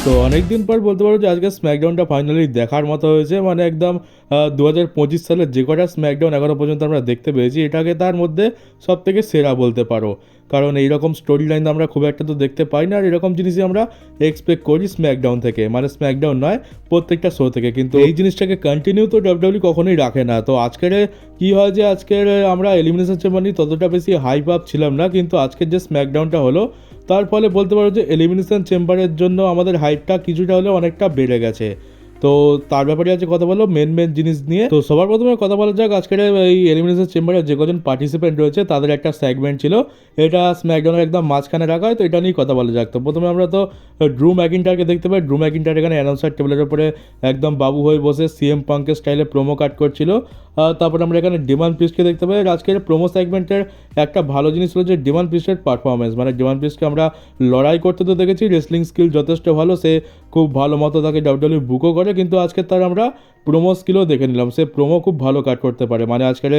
তো অনেকদিন পর বলতে পারো যে আজকে স্ম্যাকডাউনটা ফাইনালি দেখার মতো হয়েছে, মানে একদম 2025 সালের যে কটা স্ম্যাকডাউন এখনো পর্যন্ত আমরা দেখতে পেয়েছি এটাকে তার মধ্যে সব থেকে সেরা বলতে পারো। কারণ এইরকম স্টোরি লাইন আমরা খুব একটা তো দেখতে পাই না, আর এরকম জিনিসই আমরা এক্সপেক্ট করি স্ম্যাকডাউন থেকে, মানে স্ম্যাকডাউন নয় প্রত্যেকটা শো থেকে। কিন্তু এই জিনিসটাকে কন্টিনিউ তো ডাব্লিউডাব্লিউ কখনোই রাখে না। তো আজকের কি হয় যে আজকের আমরা এলিমিনেশন চেম্বার নিয়ে ততটা বেশি হাইপ আপ ছিলাম না, কিন্তু আজকের যে স্ম্যাকডাউনটা হলো তার ফলে বলতে পারো যে এলিমিনেশন চেম্বারের জন্য আমাদের হাইপটা কিছুটা হলেও অনেকটা বেড়ে গেছে। তো তার ব্যাপারে আছে কথা বলো মেন জিনিস নিয়ে। তো সবার প্রথমে কথা বলা যাক আজকের এই এলিমিনেশন চেম্বারে যে কজন পার্টিসিপেন্ট রয়েছে তাদের একটা সেগমেন্ট ছিল, এটা স্ম্যাকডাউনের একদম মাঝখানে রাখা হয়। তো এটা নিয়ে কথা বলা যাক। তো প্রথমে আমরা তো ড্রু ম্যাকিন্টারকে দেখতে পাই। ড্রু ম্যাকিন্টার এখানে অ্যানাউন্সার টেবিলের উপরে একদম বাবু হয়ে বসে সিএম পাঙ্কের স্টাইলে প্রোমো কাট করছিল। তারপরে আমরা এখানে ডিমান প্রিস্টকে দেখতে পাই। আজকের প্রোমো সেগমেন্টের একটা ভালো জিনিস হলো যে ডিমান প্রিস্টের পারফরমেন্স, মানে ডিমান প্রিস্টকে আমরা লড়াই করতে তো দেখেছি, রেসলিং স্কিল যথেষ্ট ভালো, সে খুব ভালো মতো তাকে ডাব্লিউডাব্লিউ বুকও করে, কিন্তু আজকে তার আমরা প্রোমো স্কিলও দেখে নিলাম, সে প্রোমো খুব ভালো কাট করতে পারে। মানে আজকের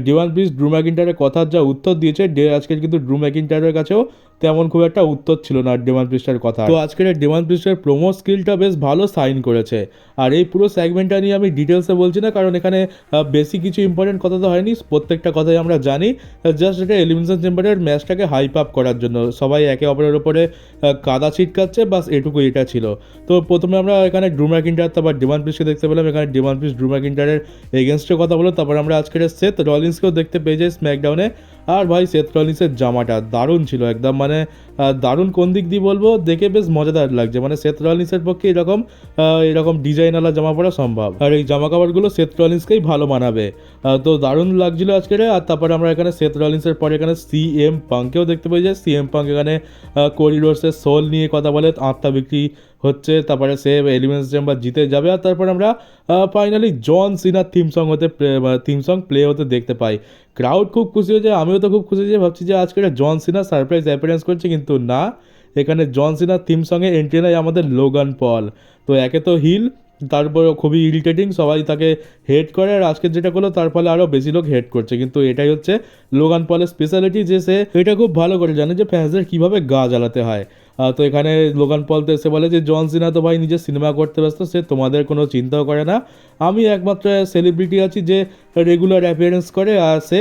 ডিমান প্রিস্ট ড্রু ম্যাকিন্টারের কথার যা উত্তর দিয়েছে, আজকের কিন্তু ড্রু ম্যাকিন্টারের কাছেও তেমন খুব একটা উত্তর ছিল না ডিমান প্রিস্টের কথা। তো আজকের ডিমান প্রিস্টের প্রোমো স্কিলটা বেশ ভালো সাইন করেছে। আর এই পুরো সেগমেন্টটা নিয়ে আমি ডিটেলসে বলছি না, কারণ এখানে বেশি কিছু ইম্পর্টেন্ট কথা তো হয়নি, প্রত্যেকটা কথাই আমরা জানি। জাস্ট এটা এলিমিনেশন চেম্বারের ম্যাচটাকে হাইপ আপ করার জন্য সবাই একে অপরের উপরে কাদা ছিটকাচ্ছে, বাস এটুকুই এটা ছিল। তো প্রথমে আমরা এখানে ড্রু ম্যাকিন্টার তারপর ডিমান প্রিস্টকে দেখতে পেলাম। এখানে ডিমান প্রিস্ট ড্রু ম্যাকিন্টারের এগেনস্টে কথা বলো। তারপর আমরা আজকের সেথ রলিন্সকেও দেখতে পেয়ে যাই স্ম্যাকডাউনে। আর ভাই সেথ রলিন্সের জামাটা দারুণ ছিল একদম, মানে দারুণ কোন দিক দিয়ে বলবো, দেখে বেশ মজাদার লাগছে। মানে সেথ রলিন্সের পক্ষে এরকম ডিজাইনওয়ালা জামা পরা সম্ভব, আর এই জামা কাপড়গুলো সেথ রলিন্সকেই ভালো মানাবে। তো দারুণ লাগছিল আজকের। আর তারপরে আমরা এখানে সেথ রলিন্সের পরে এখানে সিএম পাঙ্কেও দেখতে পেয়ে যাই। সিএম পাঙ্ক এখানে কোরি রোডসের সোল নিয়ে কথা বলে, আত্মা বিক্রি হচ্ছে, তারপরে সে এলিমিনেশন চেম্বার জিতে যাবে। আর তারপর আমরা ফাইনালি জন সিনার থিম সং প্লে হতে দেখতে পাই। ক্রাউড খুব খুশি হয়েছে, আমিও তো খুব খুশি হয়েছে, ভাবছি যে আজকে জন সিনা সারপ্রাইজ অ্যাপিয়ারেন্স করছে, কিন্তু না, এখানে জন সিনার থিম সঙ্গে এন্ট্রি নেয় আমাদের লোগান পল। তো একে তো হিল, তারপর খুবই ইরিটেটিং, সবাই তাকে হেট করে, আর আজকে যেটা করলো তার ফলে আরও বেশি লোক হেট করছে। কিন্তু এটাই হচ্ছে লোগান পলের স্পেশালিটি, যে সে এটা খুব ভালো করে জানে যে ফ্যান্সদের কীভাবে গা জ্বালাতে হয়। তো এখানে লোগান পল তো এসে বলে যে জন সিনা তো ভাই নিজের সিনেমা করতে ব্যস্ত, সে তোমাদের কোনো চিন্তাও করে না, আমি একমাত্র সেলিব্রিটি আছি যে রেগুলার অ্যাপিয়ারেন্স করে, আর সে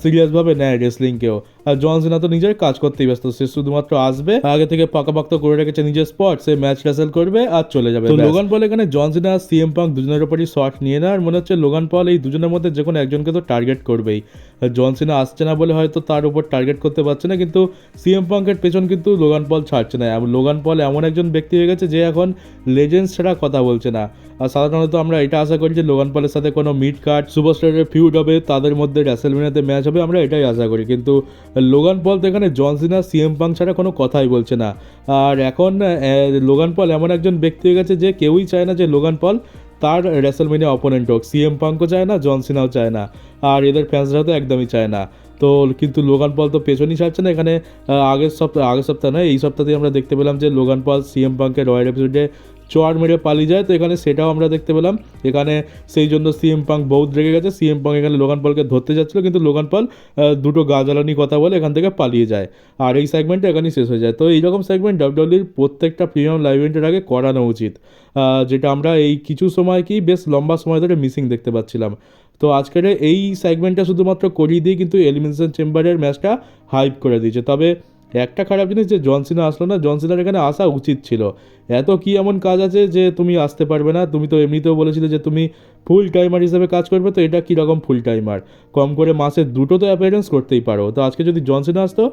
সিরিয়াসভাবে নেয় রেসলিংকেও। আর জন সিনা তো নিজের কাজ করতেই ব্যস্ত, সে শুধুমাত্র আসবে, আগে থেকে পাকাপাক্ত করে রেখেছে নিজের স্পট, সে ম্যাচ রেসেল করবে আর চলে যাবে। তো লোগান পল এখানে জন সিনা আর সিএম পাঙ্ক দুজনের উপরই শট নিয়ে না, আর মনে হচ্ছে লোগান পল এই দুজনের মধ্যে যে কোনো একজনকে তো টার্গেট করবেই। জন সিনা আসছে না বলে হয়তো তার উপর টার্গেট করতে পারছে না, কিন্তু সিএম পাঙ্কের পেছন কিন্তু লোগান পল ছাড়ছে না। লোগান পল এমন একজন ব্যক্তি হয়ে গেছে যে এখন লেজেন্ডস ছাড়া কথা বলছে না। আর সাধারণত আমরা এটা আশা করি যে লোগান পলের সাথে কোনো মিড কার্ড সুপারস্টারের ফিউড হবে, তাদের মধ্যে রেসলমেনিয়াতে ম্যাচ হবে, আমরা এটাই আশা করি। কিন্তু লোগান পল তো এখানে জন সিনা সিএম পাঙ্ক ছাড়া কোনো কথাই বলছে না। আর এখন লোগান পল এমন একজন ব্যক্তি হয়ে গেছে যে কেউই চায় না যে লোগান পল তার রেসলমেনিয়া অপোনেন্ট হোক, সিএম পাঙ্কও চায় না, জন সিনাও চায় না, আর এদের ফ্যান্সরা তো একদমই চায় না। তো কিন্তু লোগান পল তো পেছনই ছাড়ছে না। এখানে আগের সপ্তাহ নয়, এই সপ্তাহতেই আমরা দেখতে পেলাম যে লোগান পল সিএম পাঙ্কের রয়্যাল এপিসোডে চোয়ার মেরে পালিয়ে যায়। তো এখানে সেটাও আমরা দেখতে পেলাম, এখানে সেই জন্য সিএম পাঙ্ক বহুত রেগে গেছে। সিএম পাঙ্ক এখানে লোগান পলকে ধরতে যাচ্ছিল, কিন্তু লোগান পল দুটো গা জ্বালানি কথা বলে এখান থেকে পালিয়ে যায়, আর এই সেগমেন্টটা এখানেই শেষ হয়ে যায়। তো এইরকম সেগমেন্ট ডাব্লিউডাব্লিউর প্রত্যেকটা প্রিমিয়াম লাইভ ইভেন্টের আগে করানো উচিত, যেটা আমরা এই কিছু সময় কি বেশ লম্বা সময় ধরে মিসিং দেখতে পাচ্ছিলাম। তো আজকের এই সেগমেন্টটা শুধুমাত্র করিয়ে দিয়ে কিন্তু এলিমিনেশন চেম্বারের ম্যাচটা হাইপ করে দিয়েছে। তবে একটা খারাপ জিনিস যে জন সিনা আসলো না, জন সিনার এখানে আসা উচিত ছিল। এত কি এমন কাজ আছে যে তুমি আসতে পারবে না? তুমি তো এমনিতেও বলেছিলে যে তুমি ফুল টাইমার হিসেবে কাজ করবে, তো এটা কীরকম ফুল টাইমার? কম করে মাসে দুটো তো অ্যাপিয়ারেন্স করতেই পারো। তো আজকে যদি জন সিনা আসতো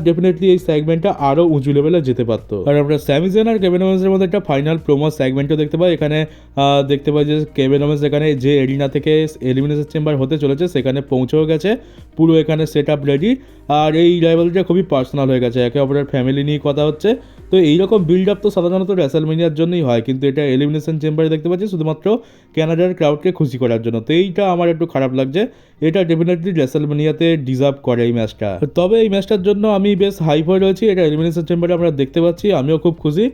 ডেফিনেটলি এই সেগমেন্টটা আরও উঁচু লেভেলে যেতে পারতো। আর আমরা স্যামি জেন আর কেভিন ওমেন্সের মধ্যে একটা ফাইনাল প্রোমো সেগমেন্টও দেখতে পাই। এখানে দেখতে পাই যে কেভিন ওমেন্স এখানে যে এরিনা থেকে এলিমিনেশন চেম্বার হতে চলেছে সেখানে পৌঁছেও গেছে, পুরো এখানে সেট আপ রেডি। আর এই রাইভালরিটা খুবই পার্সোনাল হয়ে গেছে, একে অপরের ফ্যামিলি নিয়ে কথা হচ্ছে। তো এইরকম বিল্ড আপ তো সাধারণত রেসলমেনিয়ার জন্যই হয়, কিন্তু এটা এলিমিনেশন চেম্বারে দেখতে পাচ্ছি শুধুমাত্র ক্যানাডার ক্রাউডকে খুশি করার জন্য। তো এইটা আমার একটু খারাপ লাগছে, এটা ডেফিনেটলি রেসলমেনিয়াতে ডিজার্ভ করে এই ম্যাচটা। তবে এই ম্যাচটার জন্য আমি বেশ হাইপ হয়ে রয়েছি, এটা এলিমিনেশন চেম্বারে আমরা দেখতে পাচ্ছি, আমিও খুব খুশি।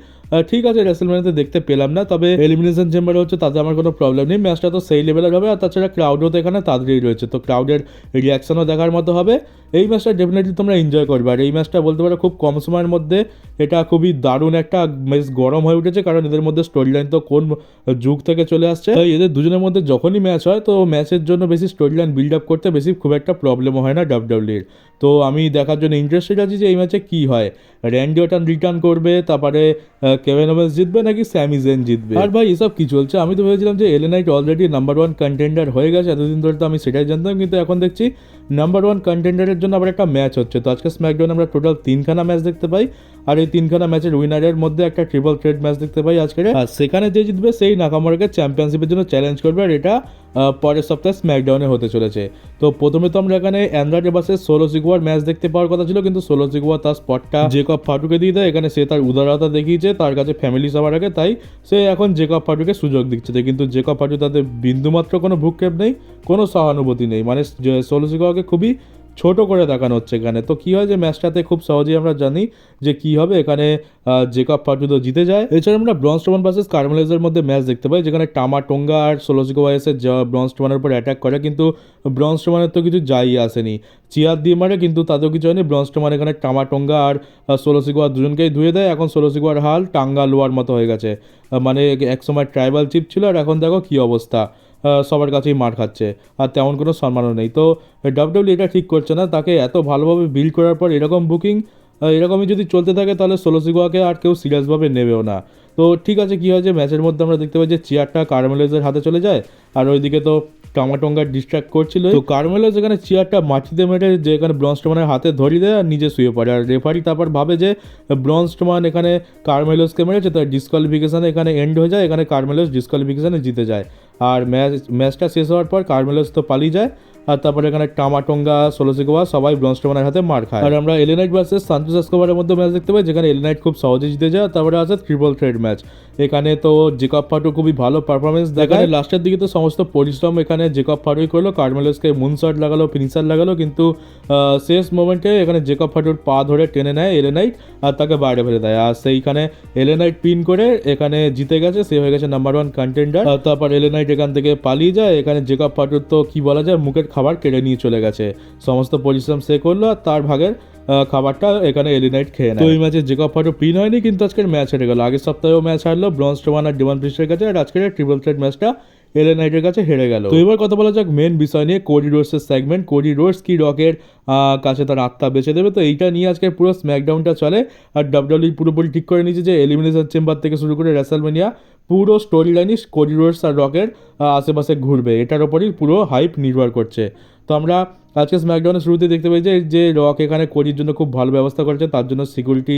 ঠিক আছে রেসলম্যানিয়াতে দেখতে পেলাম না, তবে এলিমিনেশন চেম্বারে হচ্ছে তাতে আমার কোনো প্রবলেম নেই, ম্যাচটা তো সেই লেভেলের হবে। আর তাছাড়া ক্রাউডও তো এখানে তাদেরই রয়েছে, তো ক্রাউডের রিয়াকশনও দেখার মতো হবে। এই ম্যাচটা ডেফিনেটলি তোমরা এনজয় করবে। আর এই ম্যাচটা বলতে পারো খুব কম সময়ের মধ্যে এটা খুবই দারুণ একটা বেশ গরম হয়ে উঠেছে, কারণ এদের মধ্যে স্টোরি লাইন তো কোন যুগ থেকে চলে আসছে। তাই এদের দুজনের মধ্যে যখনই ম্যাচ হয় তো ম্যাচের জন্য বেশি স্টোরি লাইন বিল্ড আপ করতে বেশি খুব একটা প্রবলেমও হয় না ডাব্লিউডাব্লিউর। তো আমি দেখার জন্য ইন্টারেস্টেড আছি যে এই ম্যাচে কী হয়, র্যান্ডি অর্টন রিটার্ন করবে, তারপরে কেভিন ওভেন্স জিতবে নাকি স্যামি জেন জিতবে। আর ভাই এসব কি চলছে, আমি তো ভেবেছিলাম যে LA night already number 1 contender হয়ে গেছে, এতদিন ধরে তো আমি সেটাই জানতাম, কিন্তু এখন দেখছি নাম্বার 1 কন্টেন্ডারের জন্য আবার একটা ম্যাচ হচ্ছে। তো আজকে স্ম্যাকডাউনে আমরা টোটাল 3খানা ম্যাচ দেখতে পাই, আর এই 3খানা ম্যাচের উইনারের মধ্যে একটা ট্রিপল থ্রেট ম্যাচ দেখতে পাই আজকে। আর সেখানে যে জিতবে সেই নাকামোরাকে চ্যাম্পিয়নশিপের জন্য চ্যালেঞ্জ করবে, আর এটা পরের সপ্তাহে স্ম্যাকডাউনে হতে চলেছে। তো প্রথমে তো আমরা এখানে অ্যান্ড্রয়েড ভার্সেস সোলো সিকোয়ার ম্যাচ দেখতে পাওয়ার কথা ছিল, কিন্তু সোলো সিকোয়ার তার স্পটটা জেকব ফাটুকে দিয়ে দেয়। এখানে সে তার উদারতা দেখিয়েছে, তার কাছে ফ্যামিলি সবার আগে, তাই সে এখন জেকব ফাটুকে সুযোগ দিচ্ছে। কিন্তু জেকব ফাটু তাদের বিন্দুমাত্র কোনো ভ্রুক্ষেপ নেই, কোনো সহানুভূতি নেই, মানে সোলো সিকোয়ারকে খুবই ছোট করে দেখানো হচ্ছে এখানে। তো কী হয় যে ম্যাচটাতে খুব সহজেই আমরা জানি যে কী হবে, এখানে জেকব ফাটু তো জিতে যায়। এছাড়া আমরা ব্রন স্ট্রোমান ভার্সেস কার্মেলাইজের মধ্যে ম্যাচ দেখতে পাই, যেখানে টামা টোঙ্গা আর সোলো সিকোয়া এসে ব্রন স্ট্রোমানের উপর অ্যাটাক করে, কিন্তু ব্রন স্ট্রোমানের তো কিছু যাই আসেনি, চিয়ার দিয়ে মারে, কিন্তু তাতেও কিছু হয়নি। ব্রন স্ট্রোমান এখানে টামা টোঙ্গা আর সোলো সিকোয়া দুজনকেই ধুয়ে দেয়। এখন সোলো সিকোয়ার হাল টাঙ্গা লোয়ার মতো হয়ে গেছে, মানে একসময় ট্রাইবাল চিপ ছিল, আর এখন দেখো কী অবস্থা, সবার কাছেই মার খাচ্ছে, আর তেমন কোনো সম্মানও নেই। তো ডাব্লিউডাব্লিউ এটা ঠিক করছে না, তাকে এত ভালোভাবে বিল্ড করার পর এরকম বুকিং এরকমই যদি চলতে থাকে তাহলে সোলো সিকোয়াকে আর কেউ সিরিয়াসভাবে নেবেও না। তো ঠিক আছে, কী হয় যে ম্যাচের মধ্যে আমরা দেখতে পাই যে চেয়ারটা কার্মেলোজের হাতে চলে যায়, আর ওইদিকে তো টামাটোঙ্গা ডিস্ট্র্যাক্ট করছিল, তো কার্মেলোজ এখানে চেয়ারটা মাটিতে মেরে যে এখানে ব্রন স্ট্রোমানের হাতে ধরিয়ে দেয় আর নিজে শুয়ে পড়ে। আর রেফারি তারপর ভাবে যে ব্রন স্ট্রোমান এখানে কার্মেলোজকে মেরেছে, তার ডিসকোয়ালিফিকেশানে এখানে এন্ড হয়ে যায়, এখানে কার্মেলোজ ডিসকোয়ালিফিকেশানে জিতে যায়। আর ম্যাচটা শেষ হওয়ার পর কার্মেলোজ তো পালিয়ে যায়, আর তারপরে এখানে টামাটোঙ্গা সোলো সিকোয়া সবাই ব্রন স্ট্রোমানের হাতে মার খায়। আর আমরা এলএ নাইট ভার্সেস সান্তোস এসকোবারের মধ্যে ম্যাচ দেখতে পাই, যেখানে এলএ নাইট খুব সহজে জিতে যায়। তারপরে আছে ট্রিপল থ্রেট ম্যাচ, এখানে তো জেকব ফাটু খুবই ভালো পারফরমেন্স দেখায়। লাস্টের দিকে তো সমস্ত পরিশ্রম এখানে জেকব ফাটুই করলো, কার্মেলোসকে মুনশট লাগালো, ফিনিশার লাগালো, কিন্তু শেষ মোমেন্টে এখানে জেকব ফাটুর পা ধরে টেনে নেয় এলএ নাইট আর তাকে বাইরে ফেলে দেয়। আর সেইখানে এলএ নাইট পিন করে এখানে জিতে গেছে, সে হয়ে গেছে নাম্বার 1 কন্টেন্ডার। তারপর এলএ নাইট এখান থেকে পালিয়ে যায়, এখানে জেকব ফাটুর তো কি বলা যায় মুখের খাবার কেড়ে নিয়ে চলে গেছে, সমস্ত পরিশ্রম সে করলো আর তার ভাগের খাবারটা এখানে এলএ নাইট খেয়ে নেয়। তো এই ম্যাচে জেকব ফাটু পিন হয়নি, কিন্তু আজকের ম্যাচ হেরে গেল। আগের সপ্তাহেও ম্যাচ হারলো ব্রন স্ট্রোমান আর ডেমন প্রিস্টের কাছে, আর আজকের ট্রিপল থ্রেট ম্যাচটা এলএ নাইটের কাছে হেরে গেল। তো এবার কথা বলা যাক মেন বিষয় নিয়ে, কোডি রোডসের সেগমেন্ট। কোডি রোডস কি রকের কাছে তার আত্মা বেঁচে দেবে, তো এইটা নিয়ে আজকে পুরো স্ম্যাকডাউনটা চলে। আর ডাব্লিউডাব্লিউ পুরোপুরি ঠিক করে নিয়েছে যে এলিমিনেশন চেম্বার থেকে শুরু করে রেসলম্যানিয়া পুরো স্টোরি লাইনই কোডি রোডস আর রকের আশেপাশে ঘুরবে, এটার ওপরই পুরো হাইপ নির্ভর করছে। তো আমরা আজকে স্ম্যাকডাউনের শুরুতে দেখতে পাই যে রক এখানে কোডির জন্য খুব ভালো ব্যবস্থা করেছে, তার জন্য সিকিউরিটি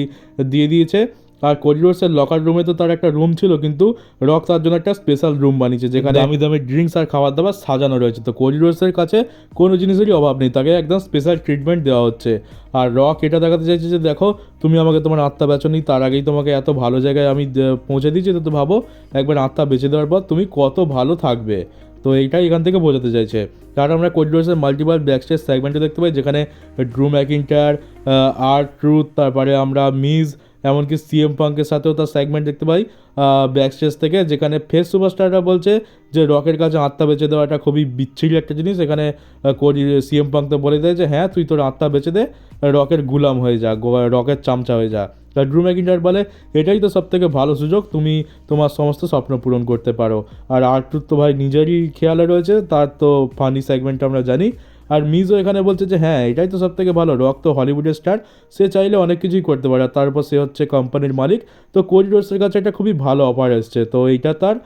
দিয়ে দিয়েছে। আর কোডি রোডসের লকার রুমে তো তার একটা রুম ছিল, কিন্তু রক তার জন্য একটা স্পেশাল রুম বানিয়েছে, যেখানে দামি দামি ড্রিঙ্কস আর খাবার দাবার সাজানো রয়েছে। তো কোডি রোডসের কাছে কোনো জিনিসেরই অভাব নেই, তাকে একদম স্পেশাল ট্রিটমেন্ট দেওয়া হচ্ছে। আর রক এটা দেখাতে চাইছে যে দেখো তুমি আমাকে তোমার আত্মা বেচোনি, তার আগেই তোমাকে এত ভালো জায়গায় আমি পৌঁছে দিয়েছি, তো ভাবো একবার আত্মা বেঁচে দেওয়ার পর তুমি কত ভালো থাকবে। তো এইটাই এখান থেকে বোঝাতে চাইছে। কারণ আমরা কোডি রোডসের মাল্টিপাল ব্যাকস্টেজ সেগমেন্টে দেখতে পাই, যেখানে ড্রু ম্যাকিন্টায়ার, R-Truth, তারপরে আমরা মিজ, এমনকি সিএম পাঙ্কের সাথেও তার সেগমেন্ট দেখতে পাই ব্যাকস্টেজ থেকে, যেখানে ফেস সুপারস্টাররা বলছে যে রকের কাছে আত্মা বেঁচে দেওয়াটা খুবই বিচ্ছিরি একটা জিনিস। এখানে কোডি সিএম পাঙ্ক তো বলে দেয় যে হ্যাঁ তুই তোর আত্মা বেঁচে দে, রকের গুলাম হয়ে যা, রকের চামচা হয়ে যা। তা ড্রু ম্যাকিন্টায়ার বলে এটাই তো সবথেকে ভালো সুযোগ, তুমি তোমার সমস্ত স্বপ্ন পূরণ করতে পারো। আর R-Truth তো ভাই নিজেরই খেয়ালে রয়েছে, তার তো ফানি সেগমেন্ট আমরা জানি। আর মিজও এখানে বলছে যে হ্যাঁ এটাই তো সব থেকে ভালো, রক তো হলিউডের স্টার, সে চাইলে অনেক কিছুই করতে পারে, আর তারপর সে হচ্ছে কোম্পানির মালিক। তো কোডি রোডসের কাছে একটা খুবই ভালো অফার এসছে, তো এইটা তার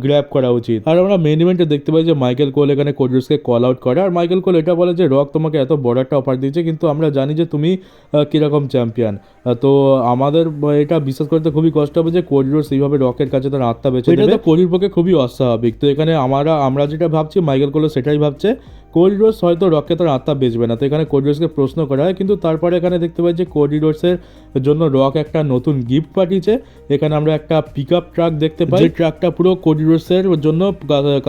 গ্র্যাব করা উচিত। আর আমরা মেন ইভেন্টে দেখতে পাই যে মাইকেল কোল এখানে কোডি রোডসকে কল আউট করে, আর মাইকেল কোল এটা বলে যে রক তোমাকে এত বড় একটা অফার দিয়েছে, কিন্তু আমরা জানি যে তুমি কীরকম চ্যাম্পিয়ন, তো আমাদের এটা বিশ্বাস করতে খুবই কষ্ট হবে যে কোডি রোডস এইভাবে রকের কাছে তার আত্মা বেঁচে দেবে, এটা তো কোডির পক্ষে খুবই অস্বাভাবিক। তো এখানে আমরা যেটা ভাবছি মাইকেল কোলও সেটাই ভাবছে, কোডি রোডস হয়তো রককে তার আত্মা বেচবে না। তো এখানে কোডি রোডসকে প্রশ্ন করা হয়, কিন্তু তারপরে এখানে দেখতে পাই যে কোডি রোডসের জন্য রক একটা নতুন গিফট পাঠিয়েছে। এখানে আমরা একটা পিক আপ ট্রাক দেখতে পাই, যে ট্রাকটা পুরো কোডি রোডসের জন্য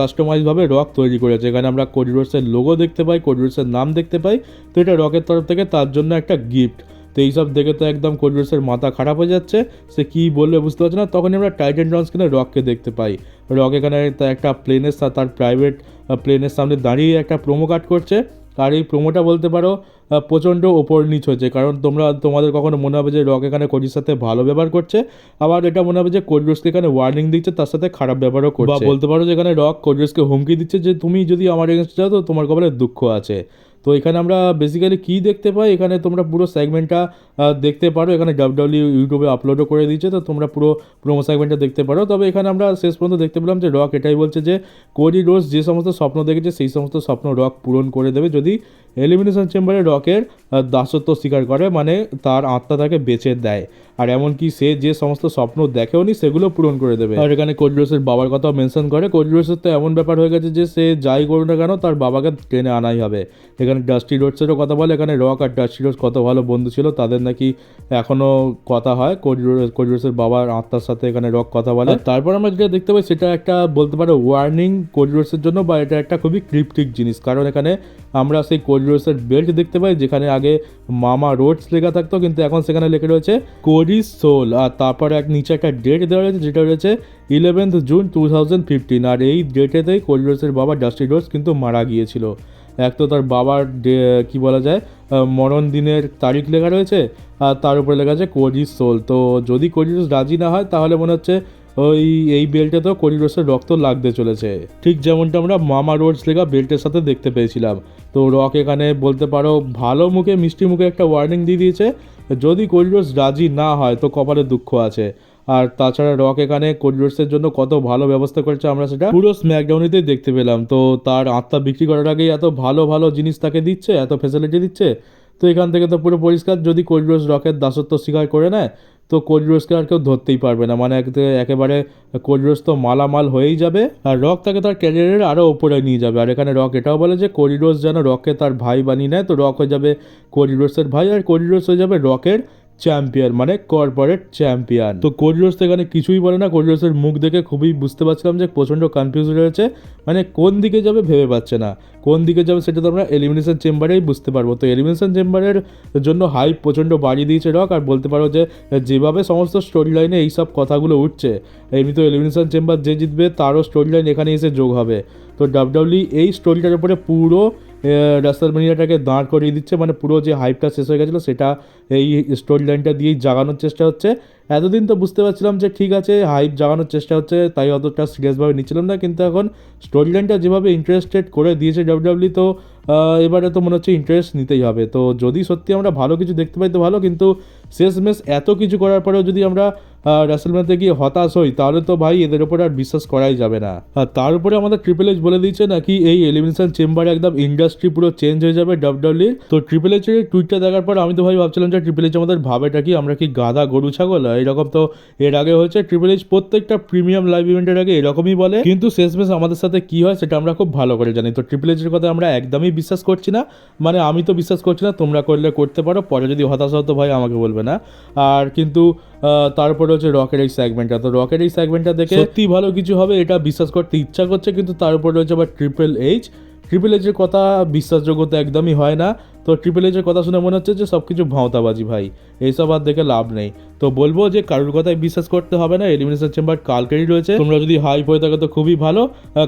কাস্টমাইজভাবে রক তৈরি করেছে। এখানে আমরা কোডি রোডসের লোগো দেখতে পাই, কোডি রোডসের নাম দেখতে পাই, তো এটা রকের তরফ থেকে তার জন্য একটা গিফট। তো এইসব দেখে তো একদম কোডি রোডসের মাথা খারাপ হয়ে যাচ্ছে, সে কী বলবে বুঝতে পারছে না। তখনই আমরা টাইটান জন সিনা রককে দেখতে পাই। রক এখানে একটা প্লেনের তার প্রাইভেট প্লেনের সামনে দাঁড়িয়ে একটা প্রোমো কাট করছে। আর এই প্রোমোটা বলতে পারো প্রচণ্ড ওপর নিচ হয়েছে, কারণ তোমাদের কখনো মনে হবে যে রক এখানে কোডির সাথে ভালো ব্যবহার করছে, আবার এটা মনে হবে যে কোডি রোডসকে এখানে ওয়ার্নিং দিচ্ছে, তার সাথে খারাপ ব্যবহারও করছে। বা বলতে পারো যে এখানে রক কোডি রোডসকে হুমকি দিচ্ছে যে তুমি যদি আমার এগেনস্ট যাও তো তোমার কপালে দুঃখ আছে। তো এখানে আমরা বেসিক্যালি কী দেখতে পাই, এখানে তোমরা পুরো সেগমেন্টটা দেখতে পারো। এখানে ডাব্লিউডাব্লিউ ইউটিউবে আপলোডও করে দিয়েছে, তো তোমরা পুরো প্রোমো সেগমেন্টটা দেখতে পারো। তবে এখানে আমরা শেষ পর্যন্ত দেখতে পেলাম যে রক এটাই বলছে যে কোডি রোডস যে সমস্ত স্বপ্ন দেখেছে সেই সমস্ত স্বপ্ন রক পূরণ করে দেবে যদি এলিমিনেশন চেম্বারে রকের দাসত্ব স্বীকার করে, মানে তার আত্মা তাকে বেঁচে দেয়। আর এমনকি সে যে সমস্ত স্বপ্ন দেখেওনি সেগুলো পূরণ করে দেবে। আর এখানে কোডি রোডসের বাবার কথাও মেনশন করে। কোডি রোডসের তো এমন ব্যাপার হয়ে গেছে যে সে যাই করুক না কেন তার বাবাকে টেনে আনাই হবে। এখানে ডাস্টি রোডসেরও কথা বলে, এখানে রক আর ডাস্টি রোডস কত ভালো বন্ধু ছিল, তাদের নাকি এখনও কথা হয়। কোডি রোডসের বাবার আত্মার সাথে এখানে রক কথা বলে। তারপর আমরা যেটা দেখতে পাই সেটা একটা বলতে পারো ওয়ার্নিং কোডি রোডসের জন্য, বা এটা একটা খুবই ক্রিপ্টিক জিনিস, কারণ এখানে আমরা সেই কোডি রোডসের বেল্ট দেখতে পাই যেখানে আগে মামা রোডস লেখা থাকতো, কিন্তু এখন সেখানে লেখা রয়েছে কোডি সোল। আর তারপরে নিচে একটা ডেট দেওয়া রয়েছে যেটা রয়েছে 11th জুন 2015। আর এই ডেটেতেই কোডি রোডসের বাবা ডাস্টি রোডস কিন্তু মারা গিয়েছিল। এক তো তার বাবার কী বলা যায় মরণ দিনের তারিখ লেখা রয়েছে, আর তার উপরে লেখা আছে কোডি সোল। তো যদি কোডি রোডস রাজি না হয় তাহলে মনে হচ্ছে এই বেল্টে তো কোডি রোডসের রক্ত লাগতে চলেছে, ঠিক যেমনটা আমরা মামা রোডস লেখা বেল্টের সাথে দেখতে পেয়েছিলাম। তো রক এখানে বলতে পারো ভালো মুখে মিষ্টি মুখে একটা ওয়ার্নিং দিয়ে দিয়েছে, যদি কোডি রোডস রাজি না হয় তো কপালে দুঃখ আছে। আর তাছাড়া রক এখানে কোডি রোডসের জন্য কত ভালো ব্যবস্থা করেছে আমরা সেটা পুরো স্ম্যাকডাউনেতেই দেখতে পেলাম। তো তার আত্মা বিক্রি করার আগেই এত ভালো ভালো জিনিস তাকে দিচ্ছে, এত ফ্যাসিলিটি দিচ্ছে। তো এখান থেকে তো পুরো পরিষ্কার, যদি কোডি রোডস রকের দাসত্ব স্বীকার করে নেয় তো কোডি রোডসকে আর কেউ ধরতেই পারবে না, মানে একেবারে কোডি রোডস তো মালামাল হয়েই যাবে, আর রক তাকে তার ক্যারিয়ারের আরও ওপরে নিয়ে যাবে। আর এখানে রক এটাও বলে যে কোডি রোডস যেন রককে তার ভাই বানিয়ে নেয়, তো রক হয়ে যাবে কোডি রোডসের ভাই, আর কোডি রোডস হয়ে যাবে রকের চ্যাম্পিয়ন, মানে কর্পোরেট চ্যাম্পিয়ন। তো কোডি রোডস তো এখানে কিছুই বলে না। কোডি রোডসের মুখ দেখে খুবই বুঝতে পারছিলাম যে প্রচণ্ড কনফিউজ রয়েছে, মানে কোন দিকে যাবে ভেবে পাচ্ছে না। কোন দিকে যাবে সেটা তো আমরা এলিমিনেশন চেম্বারেই বুঝতে পারবো। তো এলিমিনেশন চেম্বারের জন্য হাইপ প্রচণ্ড বাড়িয়ে দিয়েছে রক। আর বলতে পারো যে যেভাবে সমস্ত স্টোরি লাইনে এইসব কথাগুলো উঠছে, এমনি তো এলিমিনেশন চেম্বার যে জিতবে তারও স্টোরি লাইন এখানে এসে যোগ হবে। তো ডাব্লিউডাব্লিউ এই স্টোরিটার উপরে পুরো রাসেলমেনিয়াটাকে দাঁড় করিয়ে দিচ্ছে, মানে পুরো যে হাইপটা শেষ হয়ে গেছিলো সেটা এই স্টোরি লাইনটা দিয়েই জাগানোর চেষ্টা হচ্ছে। এতদিন তো বুঝতে পারছিলাম যে ঠিক আছে হাইপ জাগানোর চেষ্টা হচ্ছে, তাই অতটা সিরিয়াসভাবে নিচ্ছিলাম না, কিন্তু এখন স্টোরি লাইনটা যেভাবে ইন্টারেস্টেড করে দিয়েছে ডাব্লিউডাব্লিউ, তো এবারে তো মনে হচ্ছে ইন্টারেস্ট নিতেই হবে। তো যদি সত্যি আমরা ভালো কিছু দেখতে পাই তো ভালো, কিন্তু শেষমেশ এত কিছু করার পরেও যদি আমরা রাসেলমেনিয়াতে গিয়ে হতাশ হই তাহলে তো ভাই এদের ওপর আর বিশ্বাস করাই যাবে না। আর তার উপরে আমাদের ট্রিপল এইচ বলে দিচ্ছে নাকি এই এলিমিনেশন চেম্বারে একদম ইন্ডাস্ট্রি পুরো চেঞ্জ হয়ে যাবে ডাব্লিউডাব্লিউর। তো ট্রিপল এইচের টুইটটা দেখার পর আমি তো ভাই ভাবছিলাম যে ট্রিপল এইচ আমাদের ভাবেটা কি, আমরা কি গাধা গরু ছাগল, এরকম তো এর আগে হয়েছে। ট্রিপল এইচ প্রত্যেকটা প্রিমিয়াম লাইভ ইভেন্টের আগে এরকমই বলে, কিন্তু শেষমেশ আমাদের সাথে কি হয় সেটা আমরা খুব ভালো করে জানি। তো ট্রিপল এইচের কথা আমরা একদমই বিশ্বাস করছি না, মানে আমি তো বিশ্বাস করছি না, তোমরা করলে করতে পারো, পরে যদি হতাশ হতো ভাই আমাকে বলবে না। আর কিন্তু তারপরে হচ্ছে রকের এই সেগমেন্টটা, তো রকের এই সেগমেন্টটা দেখে সত্যি ভালো কিছু হবে এটা বিশ্বাস করতে ইচ্ছা করছে, কিন্তু তার উপরে হচ্ছে আবার ট্রিপল এইচের কথা বিশ্বাসযোগ্যতা একদমই হয় না। তো ট্রিপল এইচের কথা শুনে মনে হচ্ছে যে সব কিছু ভাঁওতাবাজি ভাই, এইসব আর দেখে লাভ নেই। তো বলবো যে কারোর কথায় বিশ্বাস করতে হবে না, এলিমিনেশন চেম্বার কালকেরই রয়েছে, তোমরা যদি হাইপ হয়ে থাকে তো খুবই ভালো।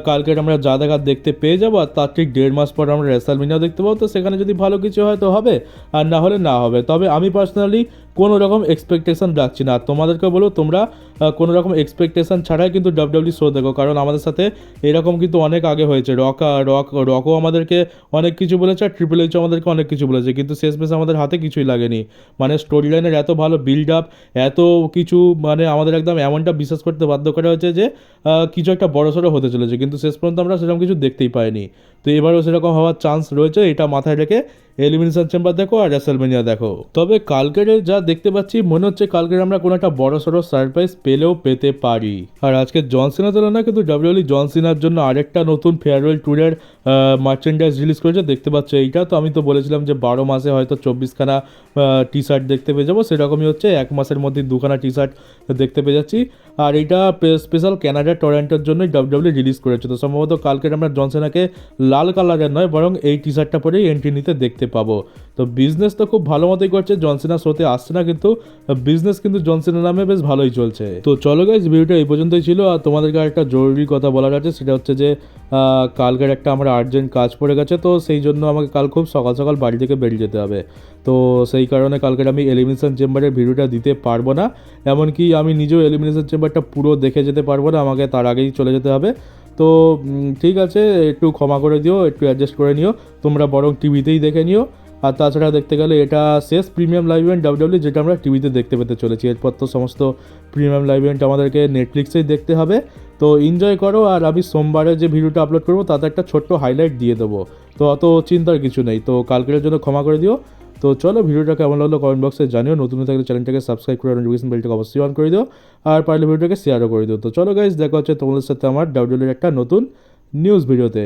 কালকের আমরা যা দেখার দেখতে পেয়ে যাবো, আর তার ঠিক 1.5 মাস পর আমরা রেসলমেনিয়া দেখতে পাবো। তো সেখানে যদি ভালো কিছু হয় তো হবে, আর না হলে না হবে। তবে আমি পার্সোনালি কোনো রকম এক্সপেকটেশন রাখছি না, তোমাদেরকে বলবো তোমরা কোনো রকম এক্সপেকটেশন ছাড়াই কিন্তু ডাব্লিউডাব্লিউ শো দেখো, কারণ আমাদের সাথে এরকম কিন্তু অনেক আগে হয়েছে। রকও আমাদেরকে অনেক কিছু বলেছে, আর ট্রিপল এইচও আমাদেরকে অনেক কিছু বলেছে, কিন্তু শেষমেশ আমাদের হাতে কিছুই লাগেনি। মানে স্টোরি লাইনের এত ভালো বিল্ড আপ, এত কিছু, মানে আমাদের একদম এমনটা বিশ্বাস করতে বাধ্য করা হয়েছে যে কিছু একটা বড়সড় হতে চলেছে, কিন্তু শেষ পর্যন্ত আমরা সেরকম কিছু দেখতেই পাইনি। তো এবারেও সেরকম হওয়ার চান্স রয়েছে, এটা মাথায় রেখে এলিমিনেশন চেম্বার দেখো আর রেসলমেনিয়া দেখো। তবে কালকের যা দেখতে পাচ্ছি মনে হচ্ছে কালকের আমরা কোনো একটা বড়সড় সারপ্রাইজ পেতে পারি। আর আজকে জন সিনা তো না, কিন্তু ডাব্লিউডাব্লিউ জন সিনার জন্য আরেকটা নতুন ফেয়ারওয়েল ট্যুরের মার্চেন্ডাইজ রিলিজ করেছে, দেখতে পাচ্ছ এইটা। তো আমি তো বলেছিলাম যে 12 মাসে হয়তো 24খানা টি শার্ট দেখতে পেয়ে যাবো, সেরকমই হচ্ছে 1 মাসের মধ্যে 2খানা টি শার্ট দেখতে পেয়ে যাচ্ছি। আর এইটা স্পেশাল ক্যানাডা টরেন্টোর জন্যই ডাব্লিউডাব্লিউ রিলিজ করেছে। তো সম্ভবত কালকের আমরা জন সিনাকে লাল কালারের নয় বরং এই টি শার্টটা পরেই এন্ট্রি নিতে দেখতে পাবো। তো বিজনেস তো খুব ভালো মতোই করছে, জন সিনা শোতে আসছে না, কিন্তু বিজনেস কিন্তু জন সিনা নামে বেশ ভালোই চলছে। তো চলো গাইজ, ভিডিওটা এই পর্যন্তই ছিল। আর তোমাদেরকে একটা জরুরি কথা বলার আছে, সেটা হচ্ছে যে কালকের একটা আমার আর্জেন্ট কাজ পড়ে গেছে, তো সেই জন্য আমাকে কাল খুব সকাল সকাল বাড়ি থেকে বেরিয়ে যেতে হবে। তো সেই কারণে কালকের আমি এলিমিনেশন চেম্বারের ভিডিওটা দিতে পারবো না, এমনকি আমি নিজেও এলিমিনেশন চেম্বারটা পুরো দেখে যেতে পারবো না, আমাকে তার আগেই চলে যেতে হবে। তো ঠিক আছে, একটু ক্ষমা করে দিও, একটু অ্যাডজাস্ট করে নিও, তোমরা বরং টিভিতেই দেখে নিও। আর তাছাড়া দেখতে গেলে এটা শেষ প্রিমিয়াম লাইভ ইভেন্ট ডাব্লিউডাব্লিউ, যেটা আমরা টিভিতে দেখতে পেতে চলেছি। এরপর তো সমস্ত প্রিমিয়াম লাইভ ইভেন্ট আমাদেরকে নেটফ্লিক্সেই দেখতে হবে। তো এনজয় করো, আর আমি সোমবারে যে ভিডিওটা আপলোড করবো তাতে একটা ছোট্ট হাইলাইট দিয়ে দেবো। তো অত চিন্তার কিছু নেই, তো কালকের জন্য ক্ষমা করে দিও। তো চলো, ভিডিওটা কেমন লাগলো কমেন্ট বক্সে জানিও, নতুন থাকলে চ্যানেলটাকে সাবস্ক্রাইব করে নোটিফিকেশন বেলটাকে অবশ্যই অন করে দিও, আর পারলে ভিডিওটাকে শেয়ারও করে দিও। তো চলো গাইজ, দেখা হচ্ছে তোমাদের সাথে আমার ডাব্লিউডাব্লিউর একটা নতুন নিউজ ভিডিওতে।